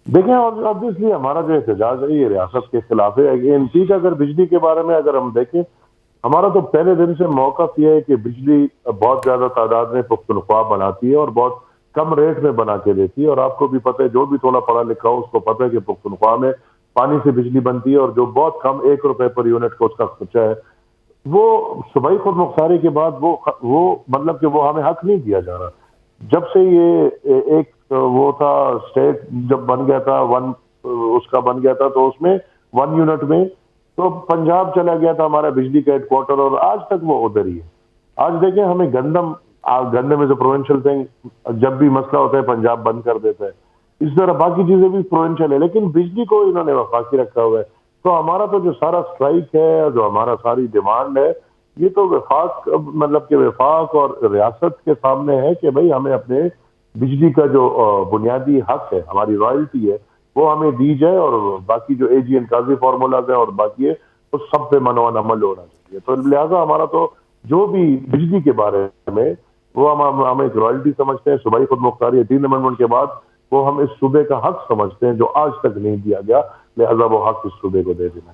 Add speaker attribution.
Speaker 1: دیکھیں obviously ہمارا جو احتجاج ہے یہ ریاست کے خلاف ہے. ان کی اگر بجلی کے بارے میں اگر ہم دیکھیں، ہمارا تو پہلے دن سے موقف یہ ہے کہ بجلی بہت زیادہ تعداد میں پختونخوا بناتی ہے اور بہت کم ریٹ میں بنا کے دیتی ہے. اور آپ کو بھی پتہ ہے، جو بھی تھوڑا پڑھا لکھا ہو اس کو پتہ ہے کہ پختونخوا میں پانی سے بجلی بنتی ہے اور جو بہت کم 1 روپے پر یونٹ کا اس کا خرچہ ہے. وہ صوبائی خود مختاری کے بعد وہ مطلب کہ وہ ہمیں حق نہیں دیا جا رہا. جب سے یہ ایک وہ تھا اسٹیٹ جب بن گیا تھا اس کا بن گیا تھا تو اس میں 1 یونٹ میں تو پنجاب چلا گیا تھا ہمارا بجلی کا ہیڈ کوارٹر، اور آج تک وہ ادھر ہی ہے. آج دیکھیں ہمیں گندم از اے پروونشل تھنگ، جب بھی مسئلہ ہوتا ہے پنجاب بند کر دیتا ہے. اس طرح باقی چیزیں بھی پروونشل ہے، لیکن بجلی کو انہوں نے وفاقی رکھا ہوا ہے. تو ہمارا تو جو سارا اسٹرائک ہے، جو ہمارا ساری ڈیمانڈ ہے، یہ تو وفاق مطلب کہ وفاق اور ریاست کے سامنے ہے کہ بھئی ہمیں اپنے بجلی کا جو بنیادی حق ہے، ہماری رائلٹی ہے، وہ ہمیں دی جائے. اور باقی جو اے جی این قاضی فارمولاز ہیں اور باقی ہے تو سب پہ منوان عمل ہونا چاہیے. تو لہٰذا ہمارا تو جو بھی بجلی کے بارے میں وہ ہم ایک رائلٹی سمجھتے ہیں. صوبائی خود مختاری 18 امنڈمنٹ کے بعد وہ ہم اس صوبے کا حق سمجھتے ہیں جو آج تک نہیں دیا گیا، لہٰذا وہ حق اس صوبے کو دے دینا.